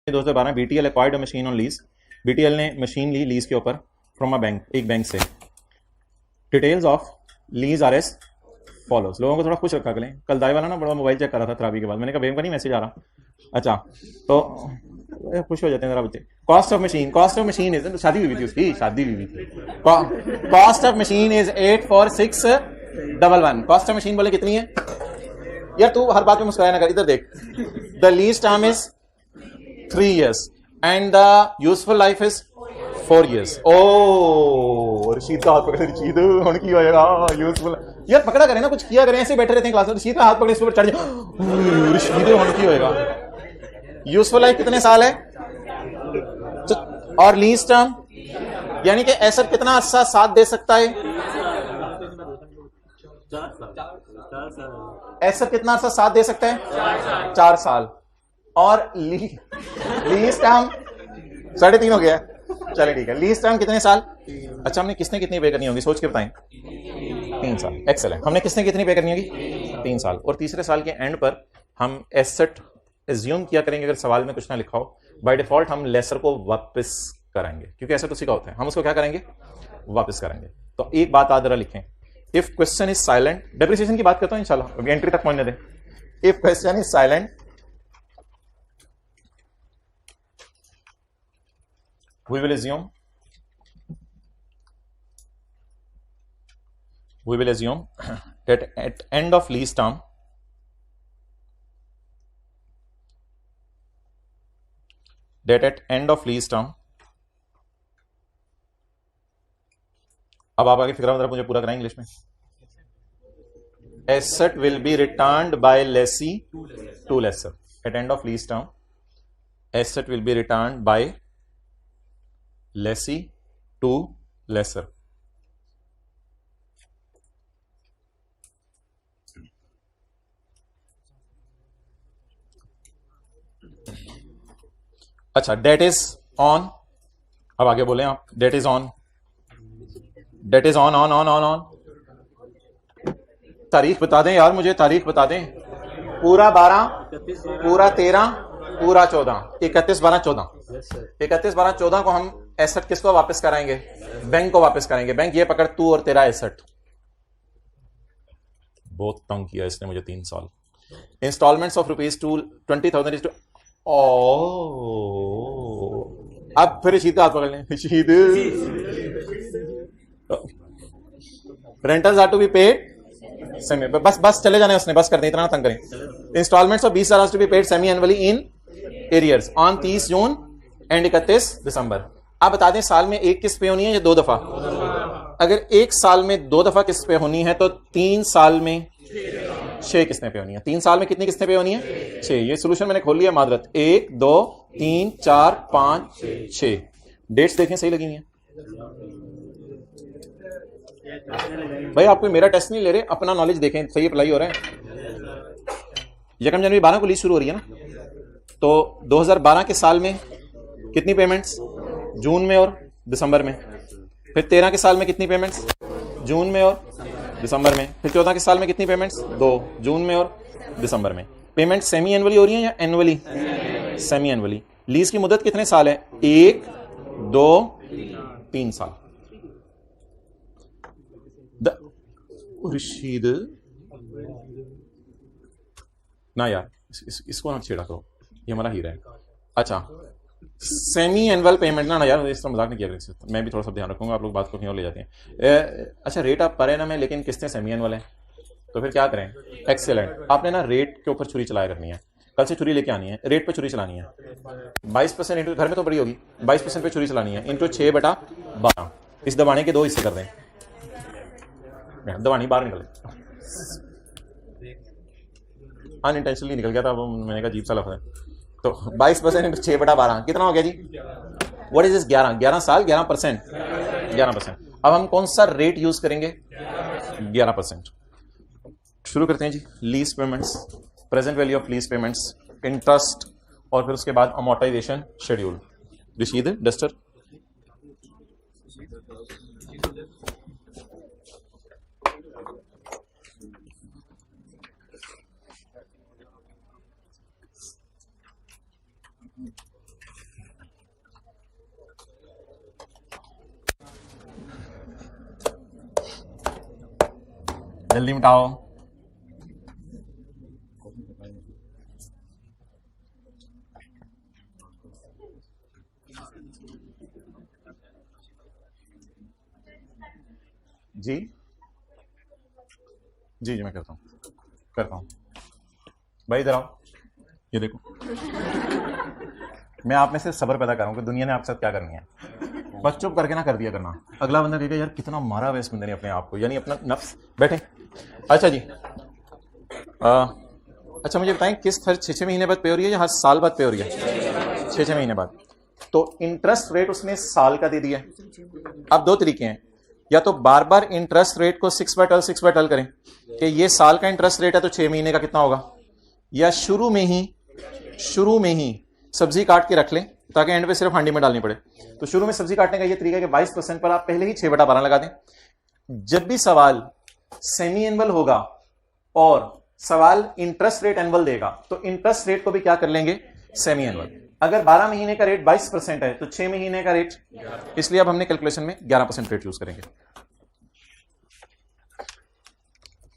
2012 BTL acquired a machine on lease. BTL ने machine ली lease के ऊपर फ्रॉम अ बैंक, एक बैंक से। Details of lease R S follows. लोगों को थोड़ा खुश रखा करें। कल दाई वाला ना बड़ा मोबाइल चेक कर रहा था तरावी के बाद, मैंने कहा बेम का नहीं मैसेज आ रहा। अच्छा तो खुश हो जाते हैं जरा बच्चे। Cost of machine, cost of machine is, शादी हुई थी उसकी, शादी हुई थी। Cost of machine is 84611। Cost of machine बोले कितनी है यार, तू हर बात में मुस्कुराया ना कर, इधर देख। The lease term is 3 years and the useful life is 4 years. Oh, Rashid का हाथ पकड़े, रशीद ਹੁਣ ਕੀ ਹੋਏਗਾ यूजफुल यार, पकड़ा करें ना, कुछ किया करें, ऐसे बैठे रहते हैं क्लास में, रशीद का हाथ पकड़े, इस पर चढ़ जाए, रशीद ਹੁਣ ਕੀ होएगा। यूजफुल लाइफ कितने साल है, और लीज टर्म यानी कि ऐसा कितना अर्सा साथ दे सकता है, ऐसा कितना अर्सा साथ दे सकता है, 4 साल। और लीज टर्म 3.5 हो गया। चले ठीक है, लीज टर्म कितने साल। अच्छा, हमने किसने कितनी पे करनी होगी, सोच के बताएं। 3 साल। एक्सेलेंट। हमने किसने कितनी पे करनी होगी, 3 साल। और तीसरे साल के एंड पर हम एसेट एज्यूम किया करेंगे, अगर सवाल में कुछ ना लिखा हो, बाय डिफॉल्ट हम लेसर को वापस कराएंगे, क्योंकि एसेट उसी का होता है, हम उसको क्या करेंगे, वापस करेंगे। तो एक बात आज जरा लिखें, if question is silent, depreciation की बात करता हूं इंशाल्लाह, अभी एंट्री तक पहुंचने दें। If question is silent, we will assume that at end of lease term अब आप आगे फिक्र मतलब मुझे पूरा कराएं इंग्लिश में। asset will be returned by lessee to lessor at end of lease term. Asset will be returned by lessee to lessor. अच्छा, डेट इज ऑन, अब आगे बोले आप, date is on, date is on on on on on. तारीख बता दें यार, मुझे तारीख बता दें। पूरा 12, पूरा 13, पूरा 14, 31 12 14। 31 12 14 को हम एसेट किसको वापस कराएंगे, बैंक को वापस कराएंगे। बैंक ये पकड़, तू और तेरा एसेट। बहुत तंग किया इसने मुझे 3 साल। इंस्टॉलमेंट्स ऑफ ₹20,000 इज टू, अब फिर रशीद का हाथ पकड़ लें। Rashid, rentals are to be paid semi, बस चले जाने उसने, बस कर दें, इतना तंग करें। Instalments of 20,000 to be paid semi annually in arrears on 30 June and 31 December. आप बता दें, साल में एक किस्त पे होनी है या 2 दफा। अगर एक साल में 2 दफा किस्त पे होनी है तो 3 साल में 6 किस्तें पे होनी है। 3 साल में कितनी किस्तें पे होनी है, 6। ये सोल्यूशन मैंने खोल लिया मादरत। 1 2 3 4 5 6। डेट्स देखें सही लगी हुई है भाई। आपको मेरा टेस्ट नहीं ले रहे, अपना नॉलेज देखें, सही अप्लाई हो रहा है। 1 जनवरी 12 को लीज शुरू हो रही है ना, तो 2012 के साल में कितनी पेमेंट्स, जून में और दिसंबर में। फिर 13 के साल में कितनी पेमेंट्स, जून में और दिसंबर में। फिर 14 के साल में कितनी पेमेंट्स, 2, जून में और दिसंबर में। पेमेंट सेमी एनुअली हो रही है या एनुअली, सेमी एनुअली। लीज की मुद्दत कितने साल है, 1 2 3 साल। रशीद ना यार, इसको ना छेड़ा करो, ये हमारा हीरा है। अच्छा, सेमी एनुअल पेमेंट ना यार, इस तरह मजाक नहीं किया, मैं भी थोड़ा सा ध्यान रखूंगा, आप लोग बात को कहीं और ले जाते हैं। अच्छा, रेट आप पर एनम है, लेकिन किस्तें सेमी एनुअल है, तो फिर क्या करें। एक्सेलेंट। आपने ना रेट के ऊपर छुरी चलाया करनी है, कल से छुरी लेके आनी है, रेट पे छुरी चलानी है। 22% इंटू, घर में तो बड़ी होगी, 22% पे छुरी चलानी है, इंटू 6/12। इस दबाने के 2 हिस्से कर दें, दबानी बाहर निकले, अनइंटेंशनली निकल गया था, वो मैंने कहा अजीब सा लफ्ज़ है। तो 22% इंटू 6/12 कितना हो गया जी, व्हाट इज दिस, 11 साल 11%। अब हम कौन सा रेट यूज करेंगे, 11%। शुरू करते हैं जी। Lease payments, present value of lease payments, interest, और फिर उसके बाद अमोर्टाइजेशन शेड्यूल। रशीद डस्टर। जल्दी मिटाओ। जी जी जी मैं करता हूं भाई इधर आओ, ये देखो मैं आप में से सब्र पैदा कर रहा हूं कि दुनिया ने आपके साथ क्या करनी है। बस चुप करके ना कर दिया करना। अगला बंदा कहेगा यार कितना मारा हुआ इस बंदे ने अपने आप को, यानी अपना नफ्स। बैठे। अच्छा जी अच्छा मुझे बताएं किस्त हर 6 महीने बाद पे हो रही है या हर साल बाद पे हो रही है? 6 महीने बाद। तो इंटरेस्ट रेट उसने साल का दे दिया। अब दो तरीके हैं, या तो बार बार इंटरेस्ट रेट को 6/12 करें कि ये साल का इंटरेस्ट रेट है तो 6 महीने का कितना होगा, या शुरू में ही सब्जी काट के रख लें ताकि एंड पे सिर्फ हांडी में डालनी पड़े। तो शुरू में सब्जी काटने का ये तरीका है कि 22% पर आप पहले ही 6/12 लगा दें। जब भी सवाल सेमी एनुअल होगा और सवाल इंटरेस्ट रेट एनुअल देगा तो इंटरेस्ट रेट को भी क्या कर लेंगे, सेमी एनुअल। अगर 12 महीने का रेट 22% है तो 6 महीने का रेट, इसलिए अब हमने कैलकुलेशन में 11% रेट यूज करेंगे।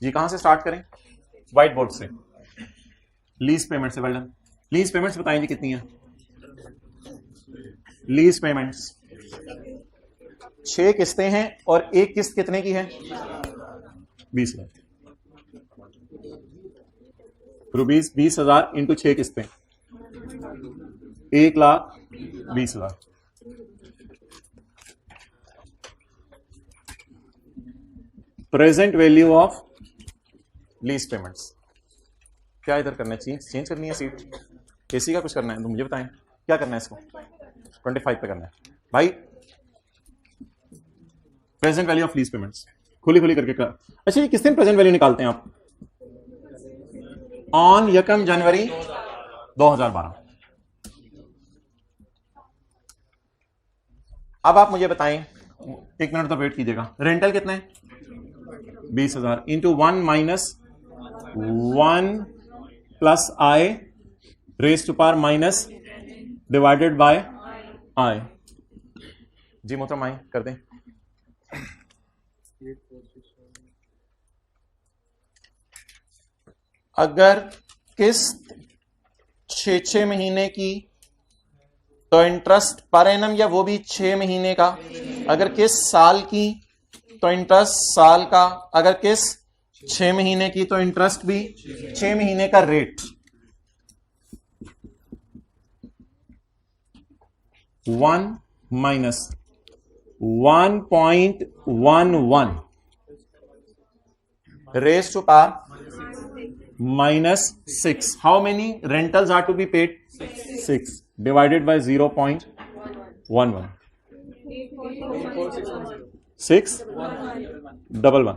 जी कहां से स्टार्ट करें? व्हाइट बोर्ड से, लीज पेमेंट से। Well done. लीज पेमेंट्स बताएं जी कितनी है? लीज पेमेंट्स 6 किस्तें हैं और एक किस्त कितने की है? 20 लाख रुपीज। 20,000 इंटू 6 किस्तें 1,20,000। Present value of lease payments. क्या इधर करना है? चेंज करनी है सीट, एसी का कुछ करना है तो मुझे बताएं क्या करना है। इसको 25 पे करना है भाई। Present value of lease payments खुली करके कर। अच्छा ये किस दिन प्रेजेंट वैल्यू निकालते हैं आप? ऑन 1 जनवरी 2012। अब आप मुझे बताएं, 1 मिनट तो वेट कीजिएगा। रेंटल कितना है? 20,000 into 1 minus 1 plus I raise to power minus divided by I. जी मोहतरम आई कर दें। अगर किस्त 6 महीने की तो इंटरेस्ट पर एनम या वो भी 6 महीने का। अगर किस्त साल की तो इंटरेस्ट साल का। अगर किस्त 6 महीने की तो इंटरेस्ट भी 6 महीने का रेट। 1 minus 1.11 raise to power minus 6. How many rentals are to be paid? 6 divided by 0.11. 611.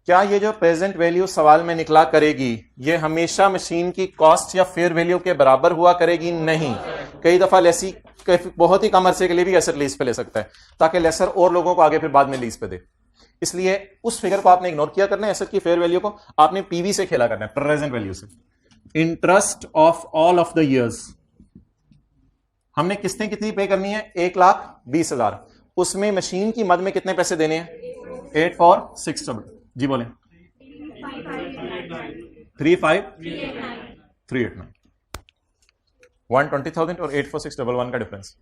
क्या ये जो प्रेजेंट वैल्यू सवाल में निकला करेगी ये हमेशा मशीन की कॉस्ट या फेयर वैल्यू के बराबर हुआ करेगी? नहीं। कई दफा लेसी बहुत ही कम अरसे के लिए भी एसेट लीज पे ले सकता है ताकि लेसर और लोगों को आगे फिर बाद में लीज पे दे। इसलिए उस फिगर को आपने इग्नोर किया करना है। एसेट की फेयर वैल्यू को आपने पीवी से खेला करना है, प्रेजेंट वैल्यू से। Interest of all of the years हमने किस्तें कितनी पे करनी है? 1,20,000। उसमें मशीन की मद में कितने पैसे देने हैं? 8 4 6 जी बोले 35389 120,000 और 84611 का डिफरेंस।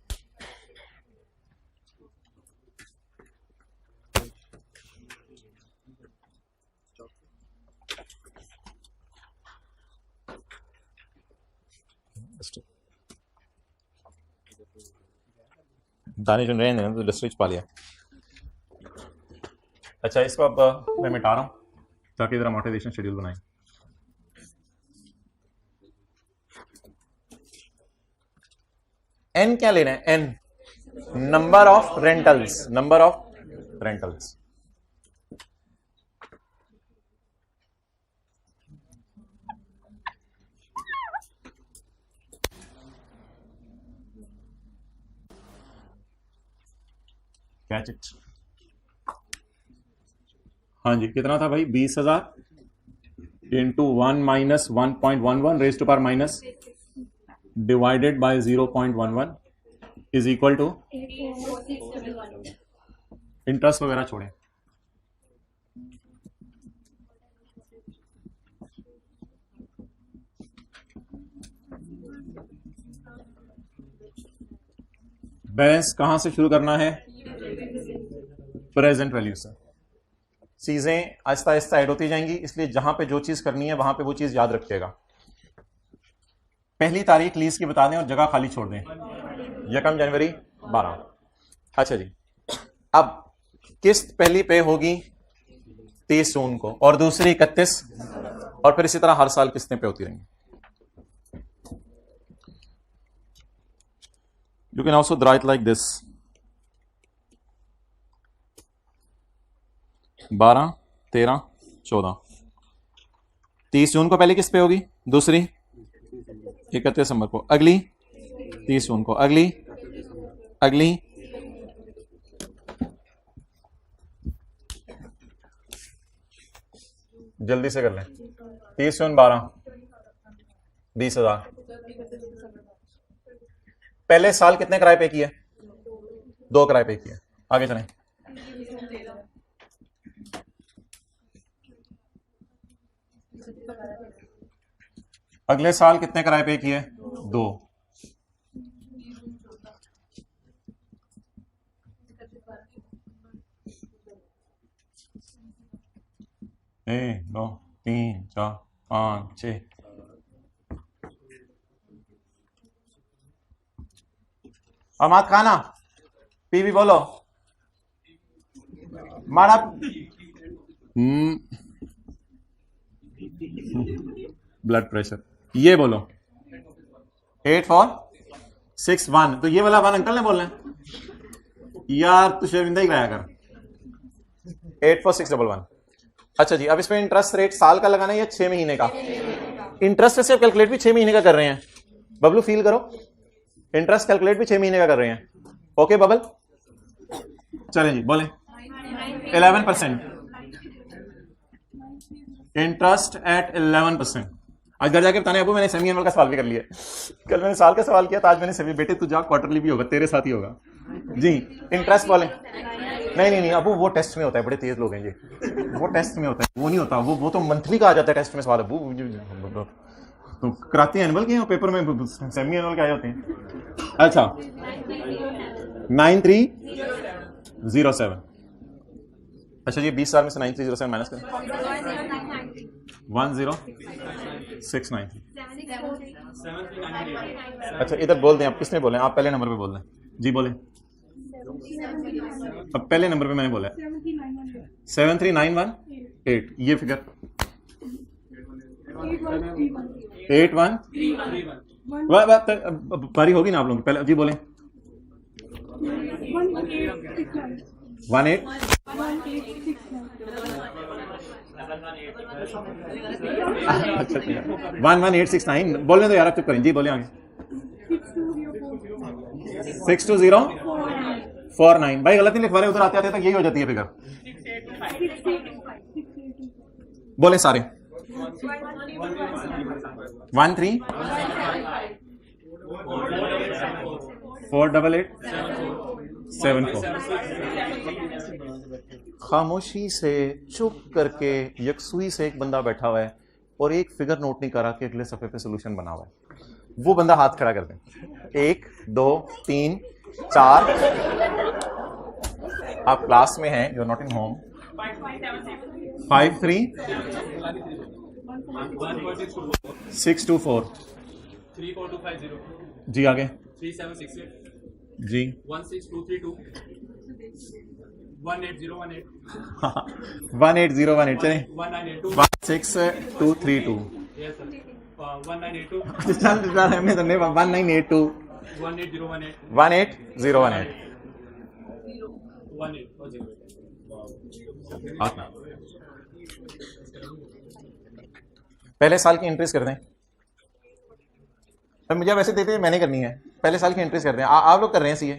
दाने चुन रहे हैं तो डिस्ट्रिक्ट पा लिया। अच्छा इसको अब मैं मिटा रहा हूं ताकि जरा मोटिवेशन शेड्यूल बनाएं। एन क्या लेना है? N number of rentals. Number of rentals catch it. हाँ जी कितना था भाई? 20,000 into 1 minus 1.11 raise to power minus divided by 0.11 is equal to. Interest वगैरह छोड़ें, बैलेंस कहां से शुरू करना है? प्रेजेंट वैल्यू से। चीजें आहिस्ता आहिस्ता ऐड होती जाएंगी, इसलिए जहां पे जो चीज करनी है वहां पे वो चीज याद रखिएगा। पहली तारीख लीज की बता दें और जगह खाली छोड़ दें। 1 जनवरी 12। अच्छा जी, अब किस्त पहली पे होगी 30 जून को और दूसरी 31, और फिर इसी तरह हर साल किस्तें पे होती रहेंगी। You can also draw it like this. 12, 13, 14। 30 जून को पहली किस्त पे होगी, दूसरी 31 दिसंबर को, अगली 30 जून को, अगली जल्दी से कर लें। 30 जून 12, 20,000। पहले साल कितने किराए पे किए? 2 किराए पे किए। आगे चलें। अगले साल कितने किराए पे किए? 2। एक, 2, 3, 4, 5, 6। अहमद खाना पीवी बोलो। माड़ा ब्लड प्रेशर, ये बोलो। 8, 4, 6, 1। तो ये वाला 1 अंकल ने बोलना है यार, तू शर्मिंदा ही कराया कर। 8, 4, 6, 1, 1। अच्छा जी, अब इसमें इंटरेस्ट रेट साल का लगाना है या 6 महीने का? इंटरेस्ट से कैलकुलेट भी 6 महीने का कर रहे हैं। बबलू फील करो, इंटरेस्ट कैलकुलेट भी 6 महीने का कर रहे हैं। ओके बबल, चलें जी बोले। 11% इंटरेस्ट एट 11%। आज घर जाके बताने अबू मैंने सेमी एनुअल का सवाल भी कर लिया। कल मैंने साल का सवाल किया था, आज मैंने सेमी। बेटे तू जा, क्वार्टरली भी होगा, तेरे साथ ही होगा जी। इंटरेस्ट बोले। नहीं अबू वो टेस्ट में होता है, बड़े तेज लोग हैं ये, वो टेस्ट में होता है, वो नहीं होता, वो तो मंथली का आ जाता है टेस्ट में सवाल। अबू तो कराते हैं एनुअल के पेपर में, सेमी एनुअल के आए होते हैं। अच्छा 9307। अच्छा ये 20 साल में से 9307 माइनस करें। 10693। अच्छा इधर बोल दें, आप किसने बोले? आप पहले नंबर पे बोल दें जी, बोले। अब पहले नंबर पे मैंने बोला 73918। ये फिगर 81 बारी होगी ना आप लोगों की। पहले जी बोले। 18 11869 बोलने दो यार, आप चुप करें जी, बोले आगे। 62049। भाई गलत नहीं लिखवा रहे, उधर आते आते तक यही हो जाती है फिगर। बोले सारे 13 48874। खामोशी से चुप करके यकसुई से एक बंदा बैठा हुआ है और एक फिगर नोट नहीं करा के अगले सफे पे सोल्यूशन बना हुआ है। वो बंदा हाथ खड़ा कर दे। 1 2 3 4। आप क्लास में हैं, you are not in home. 5 3 624 34250 जी। आगे 3768 जी 16232 18018 18018 चले 1982 16232। yes sir 1982 हमने तो 1982 18018 18018। 18 पहले साल की एंट्रीज कर दें। तो मुझे वैसे देते हैं, मैंने करनी है। पहले साल की एंट्रीज कर दें। आप लोग कर रहे हैं सीए,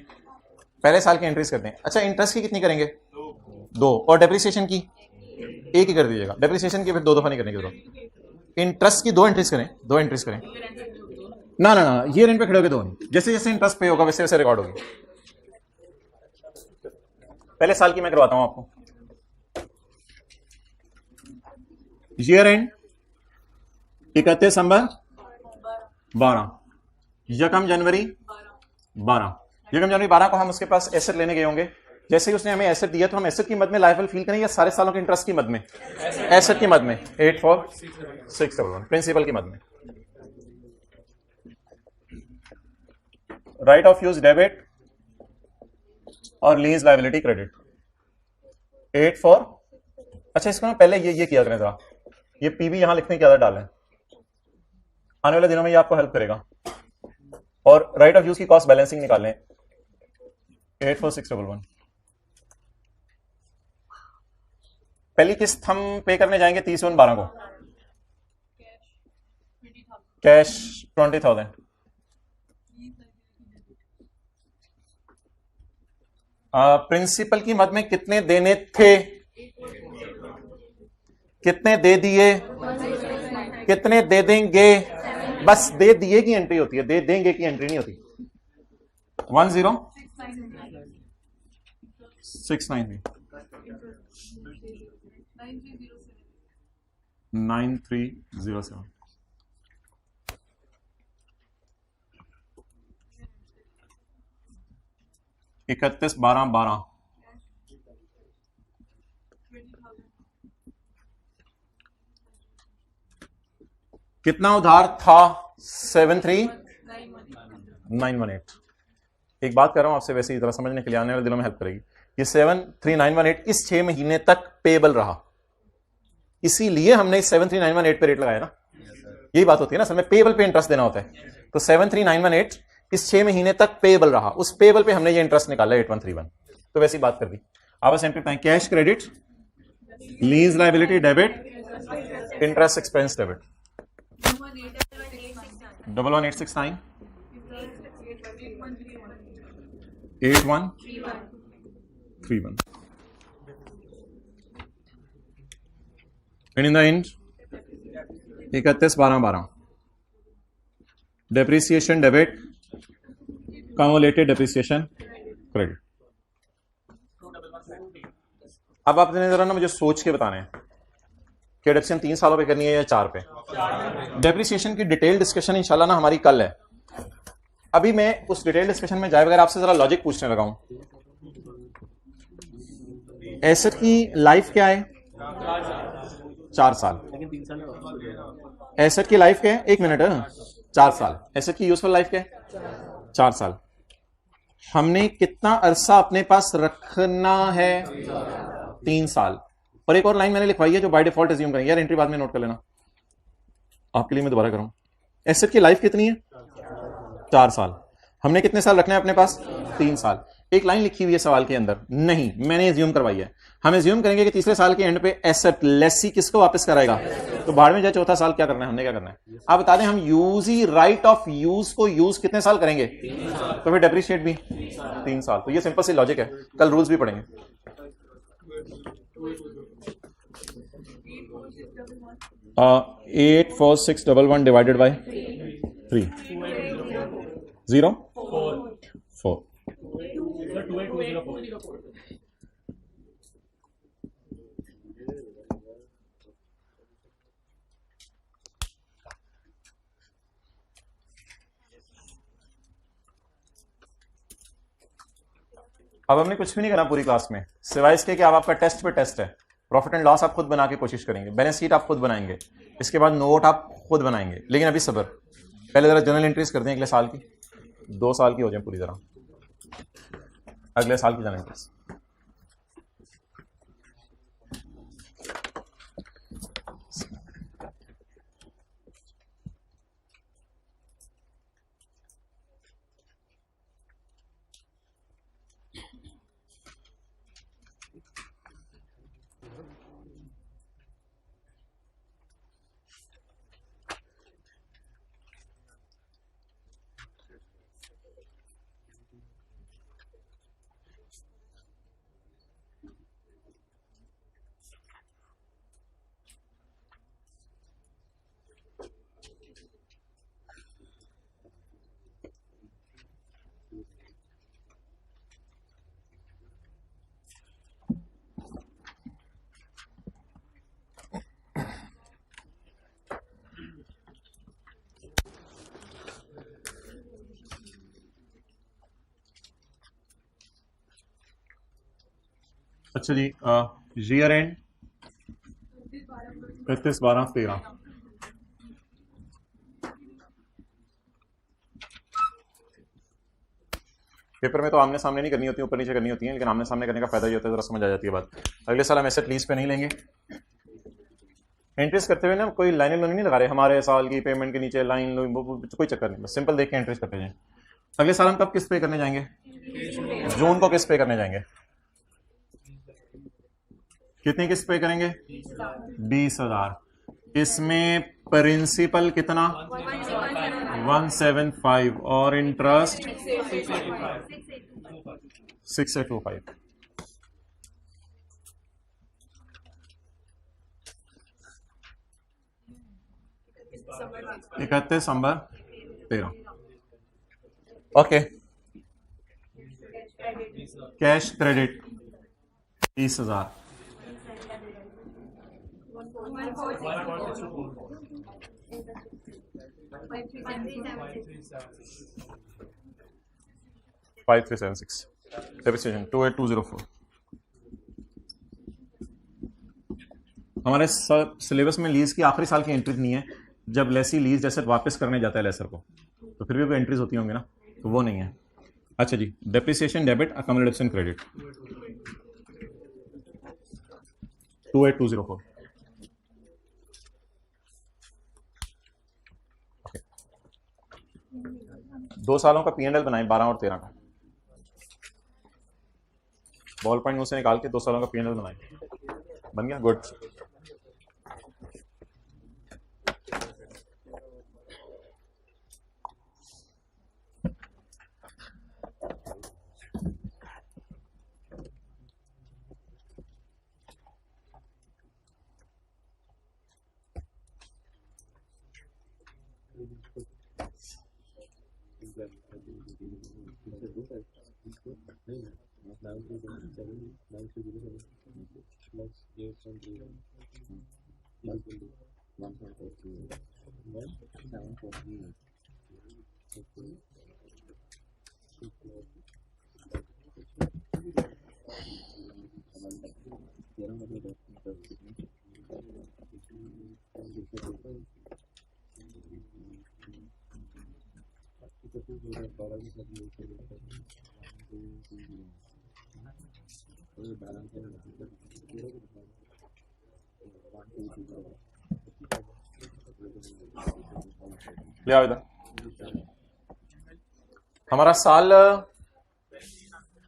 पहले साल की एंट्रीज कर दें। अच्छा इंटरेस्ट की कितनी करेंगे? 2। और डेप्रिसिएशन की 1 ही कर दीजिएगा। डेप्रिसिएशन की फिर 2 दफा नहीं करने की जरूरत। इंटरेस्ट की 2 एंट्रीज करें, 2 एंट्रीज करें। ना ये रेंट पे खड़े होकर 2 नहीं, जैसे जैसे इंटरेस्ट पे होगा वैसे वैसे रिकॉर्ड होगी। पहले साल की मैं करवाता हूं आपको। ईयर एंड 31 दिसंबर 12। यकम जनवरी 12, यकम जनवरी 12 को हम उसके पास एसेट लेने गए होंगे। जैसे ही उसने हमें एसेट दिया तो हम एसेट की मद में लायबल फील करें या सारे सालों के इंटरेस्ट की मद में? एसेट की मद में। 84611 प्रिंसिपल की मद में। राइट ऑफ यूज डेबिट और लीज लायबिलिटी क्रेडिट 84। अच्छा, इसको ना पहले ये किया करें जरा, ये पीबी यहां लिखने की आदत डालें, आने वाले दिनों में ये आपको हेल्प करेगा। और राइट ऑफ यूज की कॉस्ट बैलेंसिंग निकालें 84611। पहली किस्त हम पे करने जाएंगे 30/12 को, कैश 20,000। प्रिंसिपल की मद में कितने देने थे, कितने दे दिए, कितने दे देंगे? बस दे दिए की एंट्री होती है, दे देंगे की एंट्री नहीं होती। 10,693 9307 31/12/12 कितना उधार था? 73918। एक बात कर रहा हूं आपसे, वैसे ही जरा समझने के लिए, आने वाले दिनों में हेल्प करेगी। ये 73918 इस 6 महीने तक पेबल रहा, इसीलिए हमने 73918 पे रेट लगाया ना। यही बात होती है ना, सर में पेबल पे इंटरेस्ट देना होता है। तो 73918 इस 6 महीने तक पेबल रहा, उस पेबल पे हमने ये इंटरेस्ट निकाला 8131। तो वैसी बात कर दी। आप बस एंट्री पाए cash credit, lease liability debit, interest expense debit 11869 8131 and in the end 31/12/12 depreciation debit, cumulated depreciation credit. अब आपने जरा ना मुझे सोच के बताना है कि डिडक्शन 3 सालों पे करनी है या 4 पे। डेप्रिसिएशन की डिटेल डिस्कशन इंशाल्लाह ना हमारी कल है। अभी मैं उस डिटेल डिस्कशन में जाए बगैर आपसे जरा लॉजिक पूछने लगा हूं। एसेट की लाइफ क्या है? 4 साल। एसेट की लाइफ क्या है? 1 मिनट, 4 साल। एसेट की यूजफुल लाइफ क्या है? 4 साल। हमने कितना अरसा अपने पास रखना है? 3 साल। और एक और लाइन मैंने लिखवाई है जो बाय डिफॉल्ट एज्यूम करेंगे, यार एंट्री बाद में नोट कर लेना, आपके लिए मैं दोबारा करूं। एसेट की लाइफ कितनी है? 4 साल। हमने कितने साल रखना है अपने पास? 3 साल। एक लाइन लिखी हुई है सवाल के अंदर, नहीं मैंने एज्यूम करवाई है। हम एज्यूम करेंगे कि तीसरे साल के एंड पे एसेट लेसी किसको वापस कराएगा? तो बाहर में जाए चौथा साल क्या करना है, हमने क्या करना है? आप बता दें, हम use he right of use को यूज कितने साल करेंगे? तो फिर डेप्रिशिएट भी 3 साल। तो ये सिंपल सी लॉजिक है, कल रूल्स भी पढ़ेंगे। 84611 डिवाइडेड बाय 3 0 4। अब हमने कुछ भी नहीं करना पूरी क्लास में, सिवाय इसके कि अब आपका टेस्ट पे टेस्ट है। प्रॉफिट एंड लॉस आप खुद बना के कोशिश करेंगे, बैलेंस शीट आप खुद बनाएंगे, इसके बाद नोट आप खुद बनाएंगे। लेकिन अभी सब्र, पहले जरा जनरल एंट्रीज करते हैं अगले साल की, 2 साल की हो जाए पूरी तरह, अगले साल की जनरल एंट्रीज। अच्छा जी, ईयर एंड 31/12/13। पेपर में तो आमने सामने नहीं करनी होती, ऊपर नीचे करनी होती है, लेकिन आमने सामने करने का फायदा ये होता है, जरा समझ आ जाती है बात। अगले साल हम एसेट लीज पे नहीं लेंगे। एंट्रीज करते हुए ना कोई लाइनें नहीं लगा रहे, हमारे साल की पेमेंट के नीचे लाइन कोई चक्कर नहीं, बस सिंपल देख के एंट्रीज करते जाएं। अगले साल हम कब किस्त पे करने जाएंगे? जून को किस्त पे करने जाएंगे। कितनी किस्त पे करेंगे? 20,000। इसमें प्रिंसिपल कितना? 175 और इंटरेस्ट 6825। 31 दिसंबर 13। Okay, cash credit 30,000। Five 376 depreciation 28204। हमारे सिलेबस में लीज की आखिरी साल की एंट्रीज नहीं है। जब लेसी लीज जैसे वापस करने जाता है लेसर को, तो फिर भी कोई एंट्रीज होती होंगी ना, तो वो नहीं है। अच्छा जी, डेप्रिसिएशन डेबिट, अकोमोडेशन क्रेडिट 28204। 2 सालों का P&L बनाए 12 और 13 का। बॉल पॉइंट मुंह से निकाल के 2 सालों का P&L बनाए। बन गया? गुड। ले आओ इधर। हमारा साल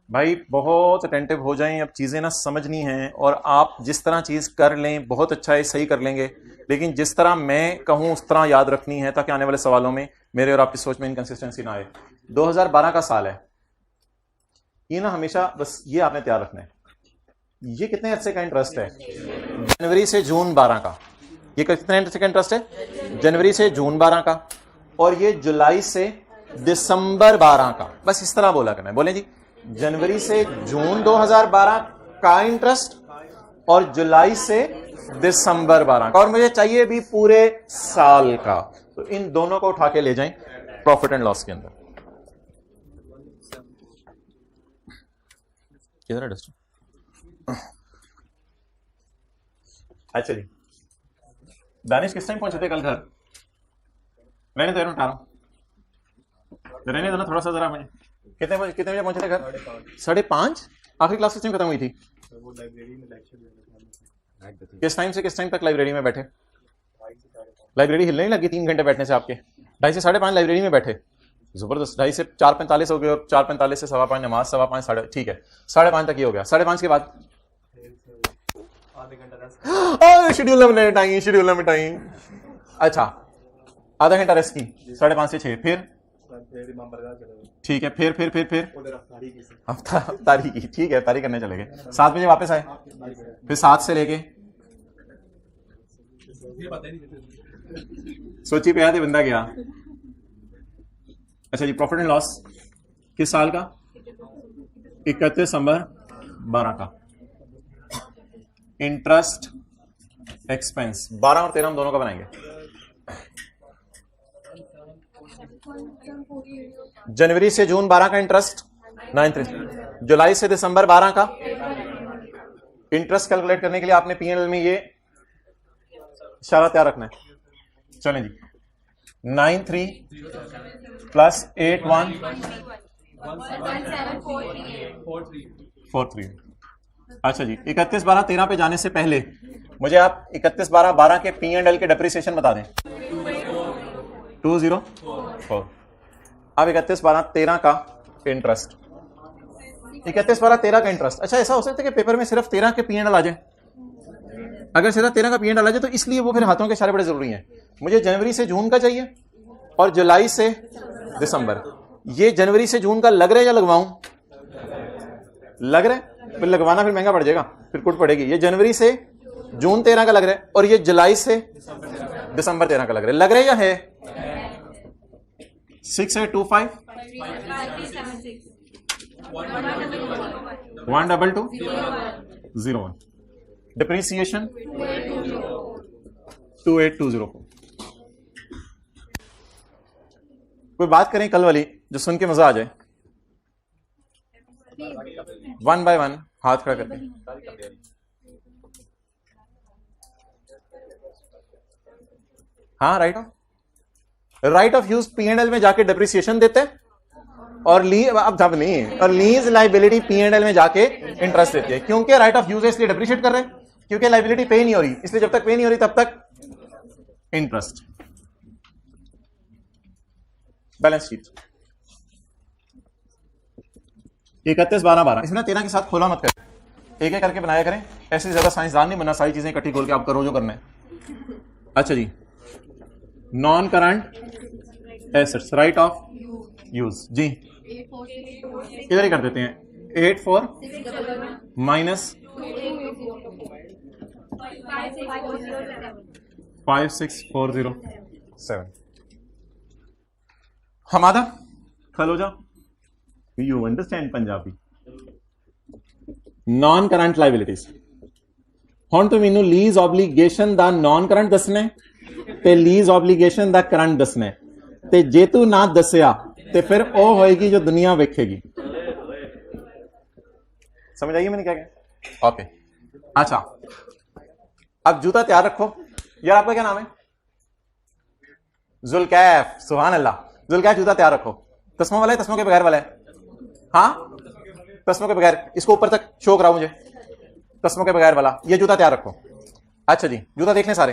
भाई बहुत अटेंटिव हो जाएं, अब चीजें ना समझनी हैं, और आप जिस तरह चीज कर लें बहुत अच्छा है, सही कर लेंगे, लेकिन जिस तरह मैं कहूं उस तरह याद रखनी है, ताकि आने वाले सवालों में मेरे और आपकी सोच में इनकंसिस्टेंसी ना आए। 2012 का साल है ये ना, हमेशा बस ये आपने तैयार रखना है। ये कितने अर्से का इंटरेस्ट है? जनवरी से जून 12 का। ये कितने अर्से का इंटरेस्ट है? जनवरी से जून 12 का। और ये जुलाई से दिसंबर 12 का। बस इस तरह बोला करना है। बोले जी, जनवरी से जून 2012 का इंटरेस्ट और जुलाई से दिसंबर 12 का, और मुझे चाहिए भी पूरे साल का। तो इन दोनों को उठा के ले जाएं प्रॉफिट एंड लॉस के अंदर। किधर है डस्टर? अच्छा जी, दानिश किस टाइम पहुंचे थे कल घर? मैंने तो उठा रहा हूं, रहने दो ना थोड़ा सा जरा। मुझे कितने बजे पहुंचे थे घर? 5:30। आखिरी क्लास किस टाइम खत्म हुई थी? किस टाइम से किस टाइम तक लाइब्रेरी में बैठे? लाइब्रेरी हिलने नहीं लगी 3 घंटे बैठने से आपके? 2:30 से 5:30 लाइब्रेरी में बैठे। जबरदस्त। 2:30 से 4:45 हो गए, और 4:45 से 5:15 नमाज, 5:15 साढ़े, ठीक है 5:30 तक ये हो गया। 5:30 के बाद शेड्यूल में टाइम, शेड्यूल में टाइम। अच्छा, आधा घंटा रेस्ट की 5:30 से 6, फिर ठीक है, फिर अफ्तारी की, ठीक है, अफ्तारी करने चले गए। 7 बजे वापस आए, फिर 7 से लेके सोची पे आया बंदा गया। अच्छा जी, प्रॉफिट एंड लॉस किस साल का? 31 दिसंबर 12 का। इंटरेस्ट एक्सपेंस 12 और 13 हम दोनों का बनाएंगे। जनवरी से जून 12 का इंटरेस्ट 9, जुलाई से दिसंबर 12 का इंटरेस्ट कैलकुलेट करने के लिए आपने पीएनएल में ये इशारा तैयार रखना है। चलें जी, 93 प्लस 81 43। अच्छा जी, 31/12/13 पे जाने से पहले मुझे आप 31/12/12 के पीएनएल के डेप्रिसिएशन बता दें। 204। अब 31/12/13 का इंटरेस्ट, 31/12/13 का इंटरेस्ट। अच्छा, ऐसा हो सकता है कि पेपर में सिर्फ 13 के पीएनएल आ जाए। अगर सिर्फ 13 का पीएनएल आ जाए तो इसलिए वो फिर हाथों के इशारे बड़े जरूरी हैं। मुझे जनवरी से जून का चाहिए और जुलाई से दिसंबर। ये जनवरी से जून का लग रहा है या लगवाऊं? लग रहा है, फिर लगवाना फिर महंगा पड़ जाएगा, फिर कुट पड़ेगी। ये जनवरी से जून 13 का लग रहा है और ये जुलाई से दिसंबर 13 का लग रहा है। लग रहा है या है? 6825 12201 डिप्रिसिएशन 2820। कोई बात करें कल वाली जो सुन के मजा आ जाए। 1 बाय 1 हाथ खड़ा करके। हाँ, राइट ऑफ यूज पीएनएल में जाके डिप्रिसिएशन देते हैं और अब जब नहीं, और लीज लाइबिलिटी पीएनएल में जाके इंटरेस्ट देती है। क्योंकि राइट ऑफ यूज है इसलिए डिप्रिशिएट कर रहे हैं, क्योंकि लाइबिलिटी पे नहीं हो रही, इसलिए जब तक पे नहीं हो रही तब तक इंटरेस्ट। Balance sheet 31/12/12। इसमें 13 के साथ खोला मत करें, एक एक करके बनाया करें। ऐसे ज्यादा साइंसदान नहीं बनना, सारी चीजें इकट्ठी खोल के आप करो जो करना है। अच्छा जी, non current assets right of use जी, इधर ही कर देते हैं। 84 माइनस 56407। हमादा खलो जाओ, you understand Punjabi. Non current liabilities हुण तो मैनू लीज ऑब्लीगेशन दा नॉन करंट दसना है ते लीज ऑब्लीगेशन दा करंट दसना है, ते जे तू ना दसिया ते फिर वो होएगी जो दुनिया वेखेगी। समझ आइए मैंने क्या कहा? ओके। अच्छा, अब जूता तैयार रखो। यार आपका क्या नाम है? जुल्कैफ। सुभान अल्लाह। जुल्कैफ, जूता तैयार रखो। तस्मों वाला है, तस्मों के बगैर वाला है? हाँ, तस्मों के बगैर। इसको ऊपर तक शो कराओ मुझे, तस्मों के बगैर वाला। ये जूता तैयार रखो। अच्छा जी, जूता देख लें सारे।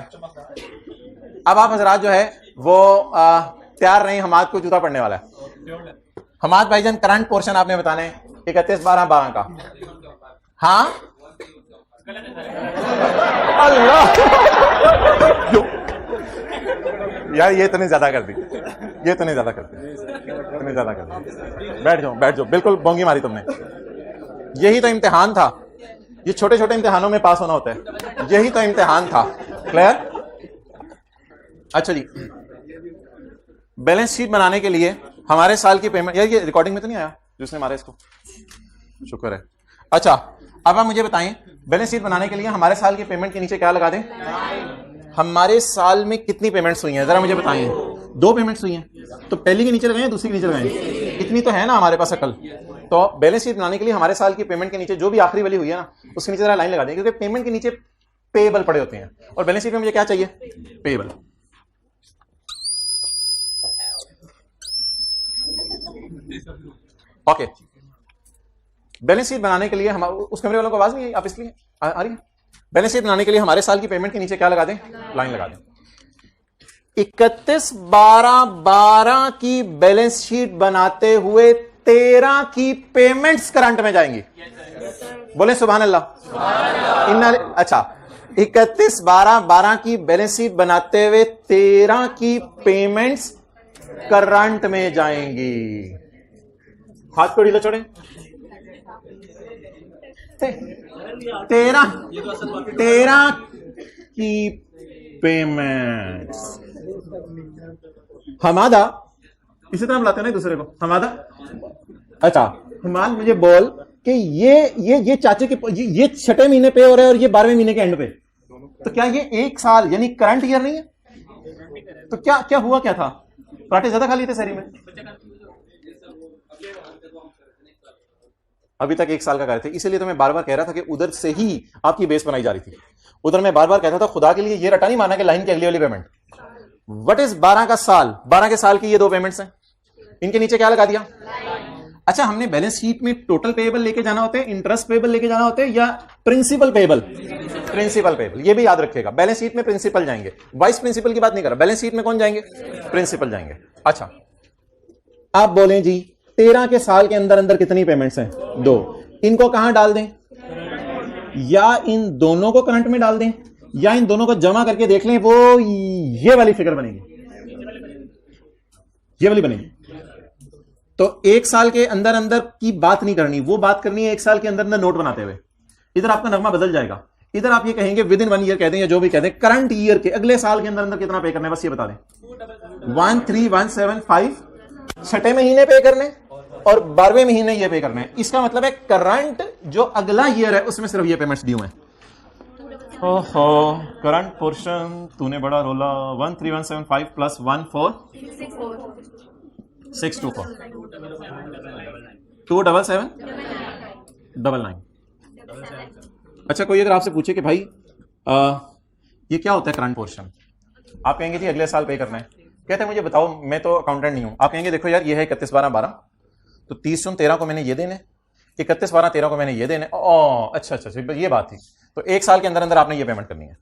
अब आप हजरात जो है वो तैयार नहीं, हमाद को जूता पड़ने वाला है। हमाद भाईजान, करंट पोर्शन आपने बताने 31/12/12 का। हाँ, अल्लाह यार, ये तो नहीं ज्यादा कर दी, ये तो नहीं ज्यादा कर दी, इतनी ज्यादा कर दी। बैठ जाओ, बैठ जाओ। बिल्कुल बोंगी मारी तुमने। यही तो इम्तिहान था। ये छोटे छोटे इम्तिहानों में पास होना होता है, यही तो इम्तिहान था। क्लियर? अच्छा जी, बैलेंस शीट बनाने के लिए हमारे साल की पेमेंट, यार ये रिकॉर्डिंग में तो नहीं आया जिसने मारा इसको? शुक्र है। अच्छा, अब आप मुझे बताएं, बैलेंस शीट बनाने के लिए हमारे साल की पेमेंट के नीचे क्या लगा दें? हमारे साल में कितनी पेमेंट्स हुई हैं जरा मुझे बताएं। 2 पेमेंट्स हुई हैं, तो पहली के नीचे लगाएं, दूसरी के नीचे लगाएं? इतनी तो है ना हमारे पास अकल। तो बैलेंस शीट बनाने के लिए हमारे साल की पेमेंट के नीचे जो भी आखिरी वाली हुई है ना, उसके नीचे जरा लाइन लगा दें, क्योंकि पेमेंट के नीचे पेएबल पड़े होते हैं और बैलेंस शीट में मुझे क्या चाहिए? पेएबल। ओके, बैलेंस शीट बनाने के लिए हम, उस कमरे वालों को आवाज नहीं आई, आप इसलिए आ रही है? बैलेंस शीट बनाने के लिए हमारे साल की पेमेंट के नीचे क्या लगा दें? लाइन लगा दें। 31/12/12 की बैलेंस शीट बनाते हुए 13 की पेमेंट्स करंट में जाएंगी। बोले सुभान अल्लाह। अच्छा, 31/12/12 की बैलेंस शीट बनाते हुए 13 की पेमेंट्स करंट में जाएंगी। हाथ को ढीला छोड़े। 13 की पेमेंट्स। हमादा, इसी तरह बुलाते हैं ना एक दूसरे को, हमादा। अच्छा, हिमाल मुझे बोल कि ये चाचे के ये 6ठे महीने पे हो रहा है और ये 12वें महीने के एंड पे, तो क्या ये 1 साल यानी करंट ईयर नहीं है? तो क्या हुआ, क्या था? पराठे ज्यादा खा लिए थे शहरी में? अभी तक 1 साल का कर रहे थे, इसीलिए तो मैं बार बार कह रहा था कि उधर से ही आपकी बेस बनाई जा रही थी। उधर मैं बार बार कहता था खुदा के लिए ये रटा नहीं माना कि लाइन की अगली वाली पेमेंट। व्हाट इज 12 का साल, 12 के साल की ये 2 पेमेंट्स हैं, इनके नीचे क्या लगा दिया। अच्छा, हमने बैलेंस शीट में टोटल पेएबल लेके जाना होता है, इंटरेस्ट पेएबल लेके जाना होता है, या प्रिंसिपल पेएबल। प्रिंसिपल पेएबल, ये भी याद रखिएगा, बैलेंस शीट में प्रिंसिपल जाएंगे, वाइस प्रिंसिपल की बात नहीं कर रहा, बैलेंस शीट में कौन जाएंगे, प्रिंसिपल जाएंगे। अच्छा, आप बोलें जी 13 के साल के अंदर अंदर कितनी पेमेंट्स हैं, 2, इनको कहां डाल दें, या इन दोनों को करंट में डाल दें, या इन दोनों को जमा करके देख लें, वो ये वाली फिगर बनेगी, ये वाली बनेगी। तो 1 साल के अंदर अंदर की बात नहीं करनी, वो बात करनी है 1 साल के अंदर अंदर नोट बनाते हुए। इधर आपका नगमा बदल जाएगा, इधर आप ये कहेंगे विद इन 1 ईयर कहते हैं, या जो भी कहते हैं, करंट ईयर के अगले साल के अंदर अंदर कितना पे करना है, बस ये बता दें। 13175 छठे महीने पे करने और 12वें महीने ये पे करने हैं। इसका मतलब है करंट जो अगला ईयर है उसमें सिर्फ ये पेमेंट्स दी हुए हैं। ओहो, करंट पोर्शन तूने बड़ा रोला। 13175 प्लस 14624 27799। अच्छा, कोई अगर आपसे पूछे कि भाई ये क्या होता है करंट पोर्शन, आप कहेंगे जी अगले साल पे करना है। कहते हैं मुझे बताओ, मैं तो अकाउंटेंट नहीं हूं। आप कहेंगे देखो यार, ये है 31/12/12, तो 30/13 को मैंने ये देने, 31/12/13 को मैंने ये देने। अच्छा, ये बात थी। तो 1 साल के अंदर अंदर आपने ये पेमेंट करनी है।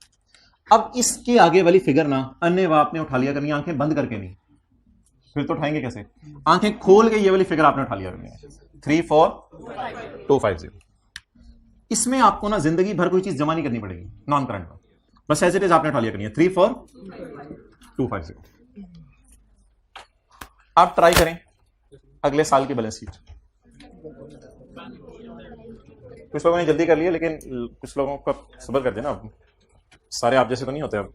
अब इसके आगे वाली फिगर ना अन्य आपने उठा लिया करनी है, आंखें बंद करके नहीं, फिर तो उठाएंगे कैसे, आंखें खोल के ये वाली फिगर आपने उठा लिया करनी है, 34250। इसमें आपको ना जिंदगी भर कोई चीज जमा नहीं करनी पड़ेगी नॉन करंट में, बस एज इट इज आपने उठा लिया करनी है, 34250। आप ट्राई करें अगले साल की बैलेंस शीट। कुछ लोगों ने जल्दी कर लिया, लेकिन कुछ लोगों को सब्र कर देना, सारे आप जैसे तो नहीं होते अब।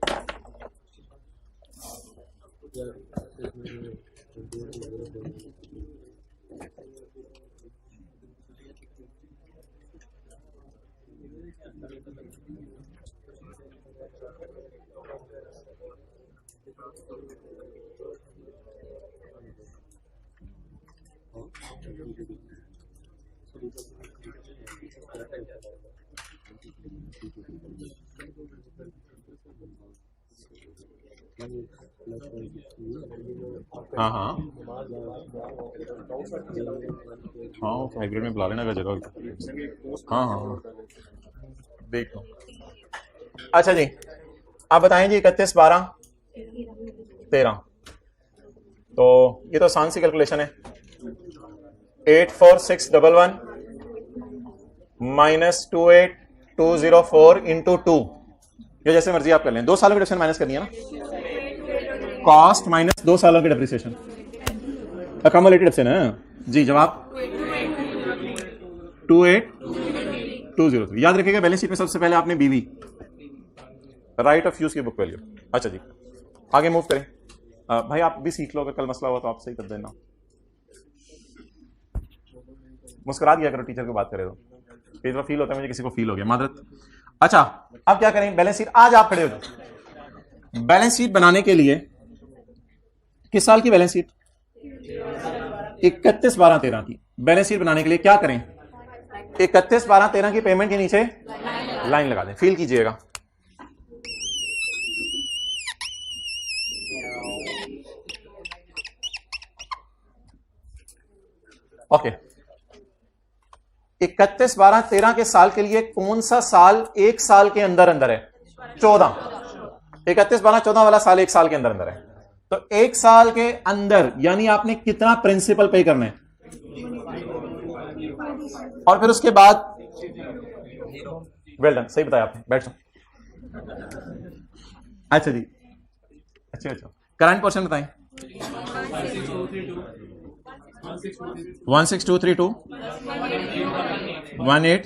हाँ हाँ हाँ, हाइब्रिड में बुला लेना अगर जगह। हाँ, देख लो। अच्छा जी, आप बताएं जी 31/12/13, तो ये तो आसान सी कैलकुलेशन है। 84611 माइनस 28204 इंटू 2, ये जैसे मर्जी आप कर लें। 2 सालों की डिप्रेशन माइनस करनी है ना, कॉस्ट माइनस 2 सालों की डिप्रिसिएशन, अकम्युलेटेड डिप्रेशन है जी। जवाब 28203। याद रखिएगा बैलेंस शीट में सबसे पहले आपने बीवी, राइट ऑफ यूज की बुक वैल्यू। अच्छा जी, आगे मूव करें। भाई आप भी सीख लो, अगर कल मसला हुआ तो आप सही कर देना। मुस्कुरा दिया करो टीचर को बात करे तो, कई दफा फील होता है मुझे किसी को फील हो गया, मादरत। अच्छा, अब क्या करें, बैलेंस शीट। आज आप खड़े हो जाओ। बैलेंस शीट बनाने के लिए किस साल की बैलेंस शीट, 31/12/13 की बैलेंस शीट बनाने के लिए क्या करें, 31/12/13 की पेमेंट के नीचे लाइन लगा दें। फील कीजिएगा, ओके। 31/12/13 के साल के लिए कौन सा साल 1 साल के अंदर अंदर है, 14। 31/12/14 वाला साल 1 साल के अंदर अंदर है। तो 1 साल के अंदर यानी आपने कितना प्रिंसिपल पे करना है, और फिर उसके बाद वेल डन, सही बताया आपने, बैठ जाओ। अच्छा जी, अच्छा, करंट पोर्शन बताएं। 16232 18।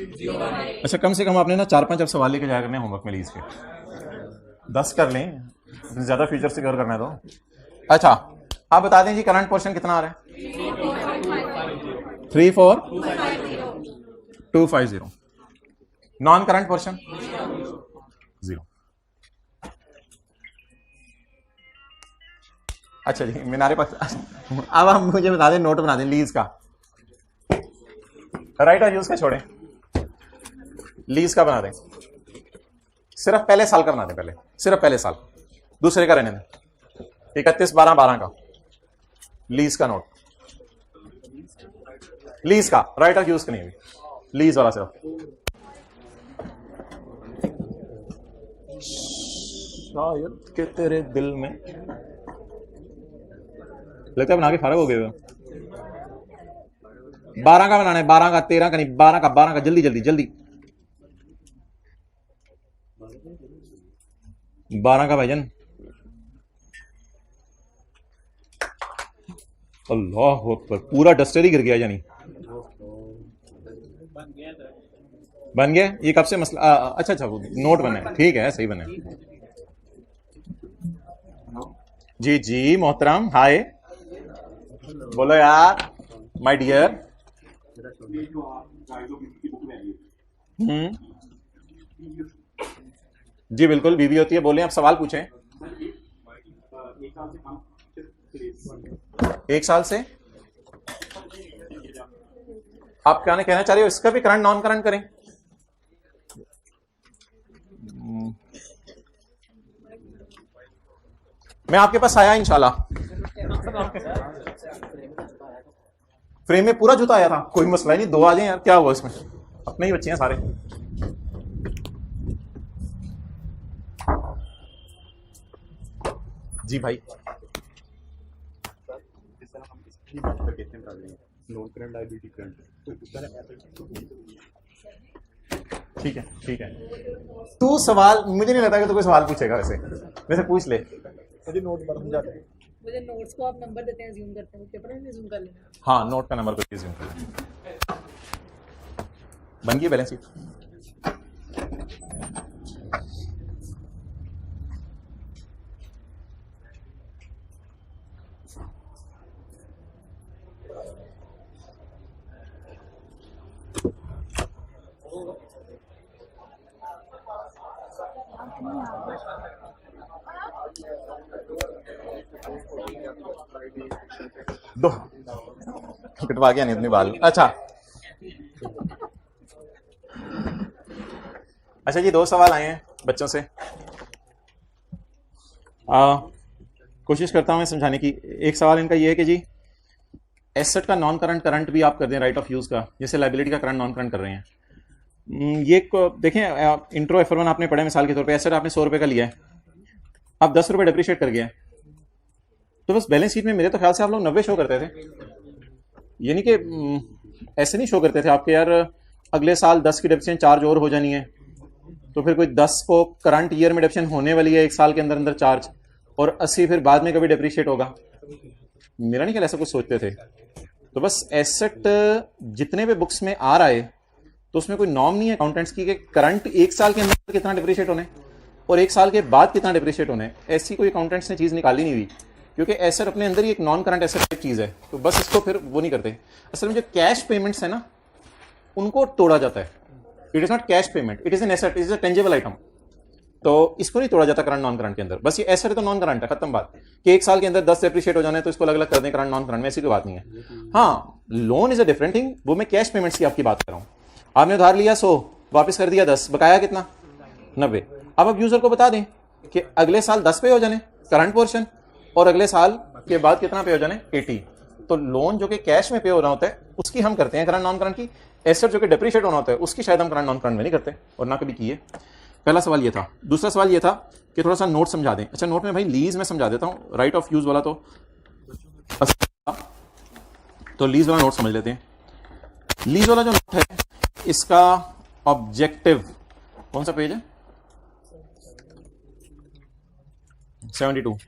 अच्छा, कम से कम आपने ना 4-5 अब सवाल लेके जाया करने होमवर्क में लीज के, 10 कर लें, ज्यादा फ्यूचर सिक्योर करना है तो। अच्छा, आप बता दें जी करंट पोर्शन कितना आ रहा है, 34250। Non current portion 0। अच्छा जी, मीनारे पास। अब आप मुझे बता दें, नोट बना दें लीज का। राइट ऑफ यूज का छोड़ें, लीज का बना दें, सिर्फ पहले साल का बना दें, पहले सिर्फ पहले साल, दूसरे का रहने दें। 31/12/12 का लीज का नोट, लीज का, राइट ऑफ यूज का नहीं, लीज वाला सिर्फ। शायद के तेरे दिल में, लगता है बना के फारग हो गए हो। 12 का बनाना है, 12 का, 13 का नहीं, 12 का, 12 का, जल्दी जल्दी जल्दी। 12 का भाईजान। अल्लाह अकबर, पूरा डस्टर ही गिर गया यानी। बन गया, ये कब से मसला? अच्छा अच्छा, नोट बने, ठीक है, सही बने। जी जी मोहतरम, हाय, बोलो यार माय डियर। जी बिल्कुल, बीवी होती है। बोले, आप सवाल पूछें। 1 साल से आप क्या कहना चाह रहे हो? इसका भी करंट नॉन करंट करें? मैं आपके पास आया इंशाल्लाह, फ्रेम में पूरा जूता आया था, कोई मसला ही नहीं, 2 आ जाए यार, क्या हुआ इसमें, अपने ही बच्चे हैं सारे। जी भाई, ठीक है ठीक है। तू सवाल, मुझे नहीं लगता कि तू कोई सवाल पूछेगा, वैसे पूछ ले। नोट पर हम जाते हैं, मुझे नोट्स को आप नंबर देते हैं, ज़ूम करते हैं, पेपर में ज़ूम कर लेना। हाँ, नोट का नंबर को ज़ूम कर लेना। बन गई बैलेंस शीट। दो कटवा गया नहीं अपनी बाल। अच्छा जी, 2 सवाल आए हैं बच्चों से, कोशिश करता हूं मैं समझाने की। एक सवाल इनका ये है कि जी एसेट का नॉन करंट करंट भी आप कर दें राइट ऑफ यूज का, जैसे लाइबिलिटी का करंट नॉन करंट कर रहे हैं। ये देखें, इंट्रो F1 आपने पढ़े, मिसाल के तौर पे एसेट आपने 100 रुपए का लिया है, आप 10 रुपए डिप्रिशिएट कर गया, तो बस बैलेंस शीट में मेरे तो ख्याल से आप लोग 90 शो करते थे, यानी कि ऐसे नहीं शो करते थे आपके यार अगले साल 10 की डेप्रिसिएशन चार्ज और हो जानी है, तो फिर कोई 10 को करंट ईयर में डेप्रिसिएशन होने वाली है 1 साल के अंदर अंदर चार्ज, और 80 फिर बाद में कभी डेप्रिशिएट होगा। मेरा नहीं ख्याल ऐसा कुछ सोचते थे। तो बस एसेट जितने भी बुक्स में आ रहा है तो उसमें कोई नॉर्म नहीं है अकाउंटेंट्स की कि करंट 1 साल के अंदर कितना डिप्रिशिएट होने और 1 साल के बाद कितना डिप्रिशिएट होने, ऐसी कोई अकाउंटेंट्स ने चीज निकाली नहीं हुई, क्योंकि एसेट अपने अंदर ही एक नॉन करंट एसेट टाइप चीज है, तो बस इसको फिर वो नहीं करते। असल में जो कैश पेमेंट्स है ना, उनको तोड़ा जाता है। It is not cash payment, it is an asset, it is a tangible item, तो इसको नहीं तोड़ा जाता करंट नॉन करंट के अंदर। बस ये एसेट तो नॉन करंट है, खत्म बात, कि 1 साल के अंदर 10 डेप्रिशिएट हो जाने तो इसको अलग अलग कर दें करंट नॉन करंट में, ऐसी कोई बात नहीं है। हाँ, loan is a different thing, वो मैं कैश पेमेंट्स की आपकी बात कर रहा हूँ। आपने उधार लिया 100, वापस कर दिया 10, बकाया कितना 90। अब आप यूजर को बता दें कि अगले साल 10 पे हो जाने करंट पोर्शन, और अगले साल के बाद कितना पे हो जाने 80। तो लोन जो कि कैश में पे हो रहा होता है उसकी हम करते हैं करंट नॉन करंट की, एसेट जो कि डेप्रिशिएट होना होता है उसकी शायद हम करंट नॉन करंट में नहीं करते और ना कभी किए। पहला सवाल ये था। दूसरा सवाल ये था कि थोड़ा सा नोट समझा दें। अच्छा, नोट में भाई लीज में समझा देता हूं, राइट ऑफ यूज वाला तो लीज वाला नोट समझ लेते हैं। लीज वाला जो नोट है इसका ऑब्जेक्टिव कौन सा पेज है? 72।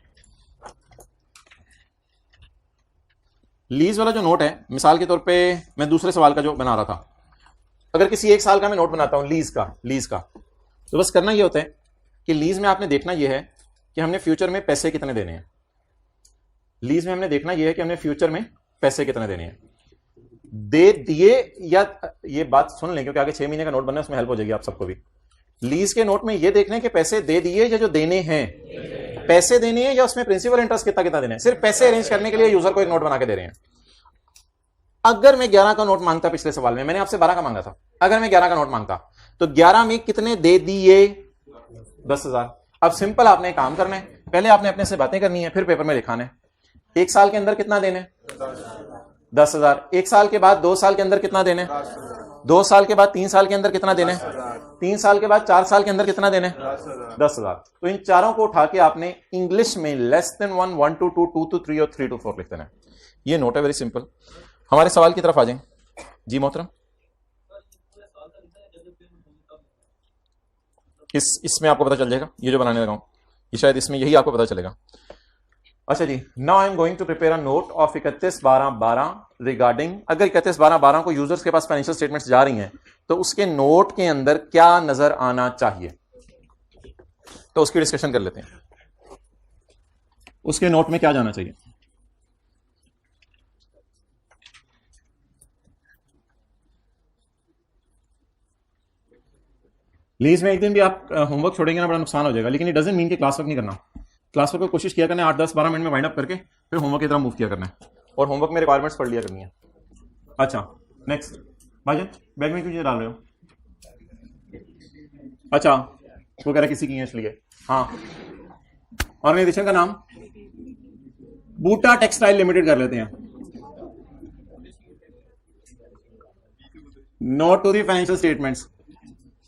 लीज वाला जो नोट है, मिसाल के तौर पे मैं दूसरे सवाल का जो बना रहा था, अगर किसी 1 साल का मैं नोट बनाता हूं लीज का, तो बस करना ये होता है कि लीज में आपने देखना ये है कि हमने फ्यूचर में पैसे कितने देने हैं। लीज में हमने देखना ये है कि हमने फ्यूचर में पैसे कितने देने हैं, दे दिए या, ये बात सुन लें क्योंकि आगे 6 महीने का नोट बनना है, उसमें हेल्प हो जाएगी आप सबको भी। लीज के नोट में ये देखना है कि पैसे दे दिए या जो देने हैं, पैसे देने हैं या उसमें प्रिंसिपल इंटरेस्ट कितना कितना देना है। सिर्फ पैसे अरेंज करने के लिए यूजर को एक नोट बना के दे रहे हैं। अगर मैं 11 का नोट मांगता, पिछले सवाल में मैंने आपसे 12 का मांगा था, अगर मैं 11 का नोट मांगता तो 11 में कितने दे दिए? 10,000। अब सिंपल आपने एक काम करना है, पहले आपने अपने से बातें करनी है, फिर पेपर में लिखाना है। एक साल के अंदर कितना देने? 10,000। एक साल के बाद 2 साल के अंदर कितना देने? 2 साल के बाद 3 साल के अंदर कितना देने? 3 साल के बाद 4 साल के अंदर कितना देने? 10,000। तो इन चारों को उठा के आपने इंग्लिश में लेस देन 1, 1 to 2, 2 to 3 और 3 to 4 लिख देना है। ये नोट है, वेरी सिंपल। हमारे सवाल की तरफ आ जाएं जी मोहतरम। इसमें आपको पता चल जाएगा, ये जो बनाने लगा हूं ये शायद इसमें यही आपको पता चलेगा। अच्छा जी, now I am going to prepare a note of 31/12/12 regarding, अगर 31/12/12 को यूजर्स के पास फाइनेंशियल स्टेटमेंट्स जा रही हैं तो उसके नोट के अंदर क्या नजर आना चाहिए, तो उसकी डिस्कशन कर लेते हैं। उसके नोट में क्या जाना चाहिए? लीज में एक दिन भी आप होमवर्क छोड़ेंगे ना, बड़ा नुकसान हो जाएगा, लेकिन इट डजंट मीन कि क्लास वर्क नहीं करना। क्लास वर्क को कोशिश किया करना है 8, 10, 12 मिनट में वाइंड अप करके फिर होमवर्क की तरफ मूव किया करना है, और होमवर्क में रिक्वायरमेंट्स पढ़ लिया करनी है। अच्छा नेक्स्ट, भाईजान बैग में क्यों चीज़ डाल रहे हो? अच्छा वो कह रहा है किसी की है इसलिए। हाँ, ऑर्गेनाइजेशन का नाम बूटा टेक्सटाइल लिमिटेड कर लेते हैं। Note to the financial statements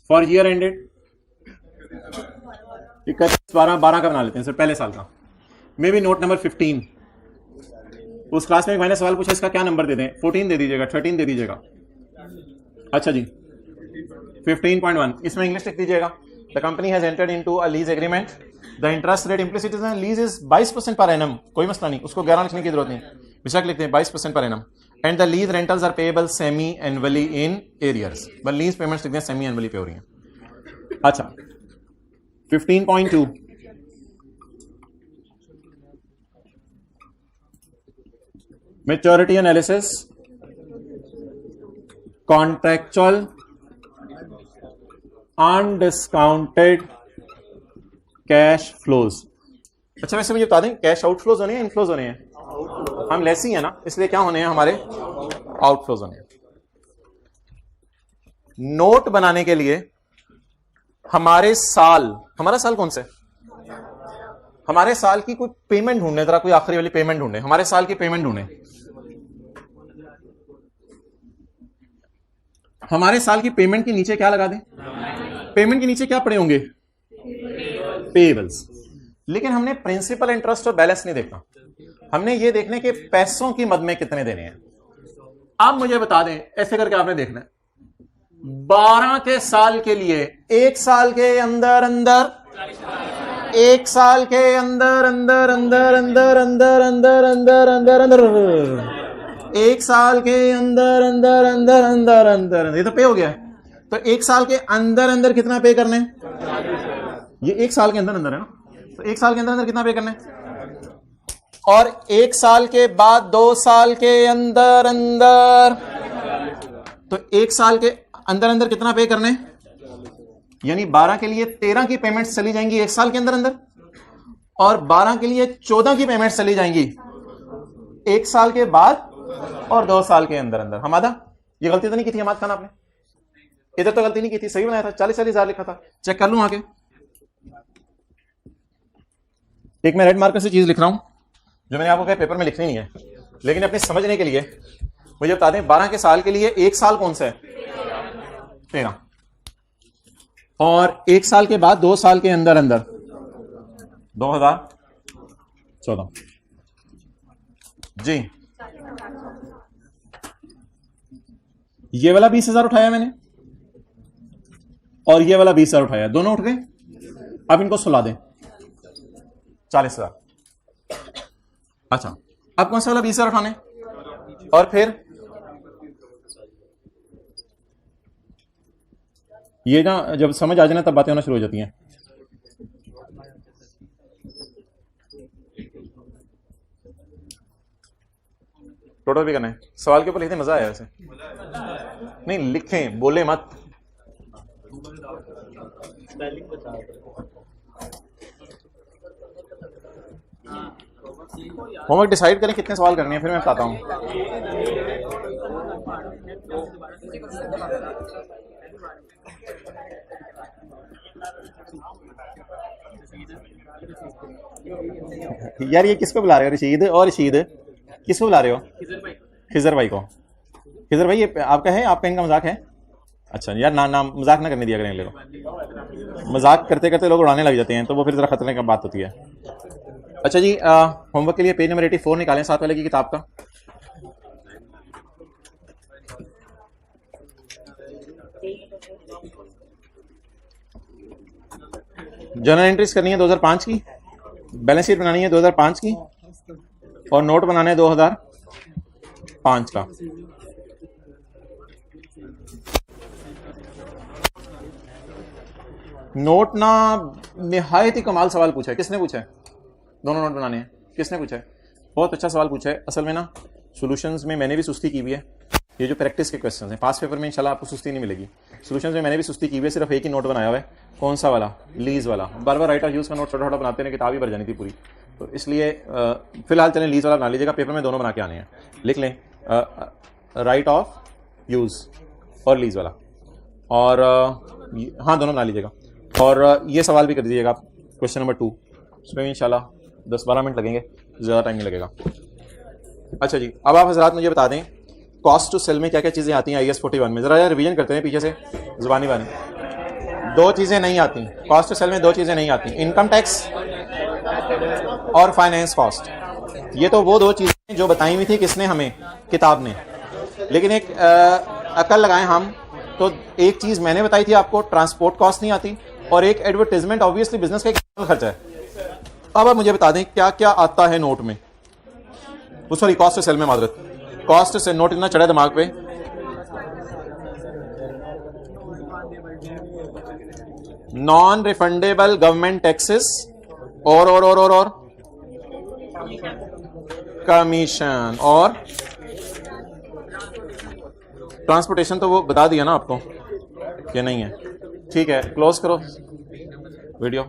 for year ended 31/12/12 का बना लेते हैं सर, पहले साल का। Maybe note number 15। उस क्लास में मैंने सवाल पूछा इसका क्या नंबर दे दें? 14 दे दीजिएगा, 13 दे दीजिएगा। अच्छा जी 15.1 इसमें इंग्लिश लिख दीजिएगा। The company has entered into a lease agreement, the interest rate implicit in lease is 22% per annum. कोई मसला नहीं, उसको 11 लिखने की जरूरत नहीं, बेशक लिखते हैं 22% per annum. And the lease rentals are payable semi annually in arrears, but lease payments लिखते हैं सेमी एनुअली पे हो रही हैं। अच्छा 15.2 maturity analysis contractual undiscounted cash flows. अच्छा वैसे मुझे बता दें कैश आउटफ्लोज होने हैं इनफ्लोज होने हैं? हम लेसी हैं ना, इसलिए क्या होने हैं हमारे आउटफ्लोज होने हैं। नोट बनाने के लिए हमारा साल कौन सा? हमारे साल की कोई पेमेंट ढूंढने, जरा कोई आखिरी वाली पेमेंट ढूंढे, हमारे साल की पेमेंट ढूंढे। हमारे साल की पेमेंट के नीचे क्या लगा दें? पेमेंट के नीचे क्या पड़े होंगे? पेबल्स। लेकिन हमने प्रिंसिपल, इंटरेस्ट और बैलेंस नहीं देखना, हमने ये देखने के पैसों की मद में कितने देने हैं। आप मुझे बता दें, ऐसे करके आपने देखना है 12 के साल के लिए, एक साल के अंदर अंदर, एक साल के अंदर अंदर अंदर अंदर अंदर अंदर अंदर अंदर अंदर, एक साल के अंदर अंदर अंदर अंदर अंदर, ये तो पे हो गया। तो एक साल के अंदर अंदर कितना पे करने? ये एक साल के अंदर अंदर है ना, तो एक साल के अंदर अंदर कितना पे करने? और एक साल के बाद 2 साल के अंदर अंदर, तो एक साल के अंदर अंदर कितना पे करने? यानी 12 के लिए 13 की पेमेंट्स चली जाएंगी एक साल के अंदर अंदर, और 12 के लिए 14 की पेमेंट्स चली जाएंगी एक साल के बाद और 2 साल के अंदर अंदर। हमादा ये गलती तो नहीं की थी हमाद खान आपने? इधर तो गलती नहीं की थी, सही बनाया था, 40-40 हजार लिखा था। चेक कर लूं आगे। एक मैं रेड मार्कर से चीज लिख रहा हूं जो मैंने आपको कहा पेपर में लिखनी नहीं है, लेकिन अपने समझने के लिए मुझे बता दें 12 के साल के लिए एक साल कौन सा है? 13। और एक साल के बाद 2 साल के अंदर अंदर 2014 जी। ये वाला 20,000 उठाया मैंने और ये वाला 20,000 उठाया, दोनों उठ गए। अब इनको सुला दें 40,000। अच्छा अब कौन सा वाला 20,000 उठाने? और फिर ये ना जब समझ आ जाए ना तब बातें होना शुरू हो जाती हैं। टोटल भी करना है। सवाल के ऊपर लिखते मजा आया वैसे। नहीं लिखें, बोले मत। होमवर्क डिसाइड करें कितने सवाल करने हैं, फिर मैं बताता हूँ। यार ये किसको बुला रहे हो? रशीद और रशीद किसको बुला रहे हो? खिजर भाई को। खिजर भाई ये आपका है? आपका इनका मजाक है? अच्छा यार नाम मजाक ना करने दिया करें लोग, मजाक करते करते लोग उड़ाने लग जाते हैं तो वो फिर जरा खतरनाक बात होती है। अच्छा जी, होमवर्क के लिए पेज नंबर 84 निकालें साथ वाले की किताब का। जर्नल एंट्रीज करनी है 2005 की, बैलेंस शीट बनानी है 2005 की, और नोट बनाना है 2005 का। नोट ना निहायत ही कमाल सवाल पूछा है। किसने पूछा है? दोनों नोट बनाने हैं। किसने पूछा है? बहुत अच्छा सवाल पूछा है। असल में ना सॉल्यूशंस में मैंने भी सुस्ती की हुई है। ये जो प्रैक्टिस के क्वेश्चन हैं, पास पेपर में इंशाल्लाह आपको सुस्ती नहीं मिलेगी। सॉल्यूशंस में मैंने भी सुस्ती की हुई है, सिर्फ एक ही नोट बनाया हुआ है। कौन सा वाला? लीज वाला। बार बार राइट ऑफ यूज का नोट छोटा छोटा बनाते हैं, किताब ही भर जानी थी पूरी। तो इसलिए फिलहाल चलें लीज वाला बना लीजिएगा, पेपर में दोनों बना के आने हैं। लिख लें राइट ऑफ यूज और लीज वाला, और हाँ दोनों बना लीजिएगा। और ये सवाल भी कर दीजिएगा आप, क्वेश्चन नंबर 2। उसमें इंशाल्लाह 10-12 मिनट लगेंगे, ज़्यादा टाइम नहीं लगेगा। अच्छा जी, अब आप हजरात मुझे बता दें कॉस्ट टू सेल में क्या क्या चीज़ें आती हैं IAS 41 में। ज़रा रिवीजन करते हैं पीछे से ज़ुबानी बानी। 2 चीज़ें नहीं आती कॉस्ट टू सेल में, 2 चीज़ें नहीं आती, इनकम टैक्स और फाइनेंस कॉस्ट। ये तो वो 2 चीज़ें जो बताई हुई थी किसने? हमें, किताब ने। लेकिन एक अकल लगाएं हम तो, एक चीज़ मैंने बताई थी आपको, ट्रांसपोर्ट कॉस्ट नहीं आती, और एक एडवर्टाइजमेंट ऑब्वियसली बिजनेस का एक खर्चा है। अब आप मुझे बता दें क्या क्या आता है नोट में, सॉरी कॉस्ट टू सेल में, मादरत। कॉस्ट से नोट इतना चढ़ा दिमाग पे। नॉन रिफंडेबल गवर्नमेंट टैक्सेस और कमीशन और ट्रांसपोर्टेशन। तो वो बता दिया ना आपको कि नहीं है। ठीक है, क्लोज करो वीडियो।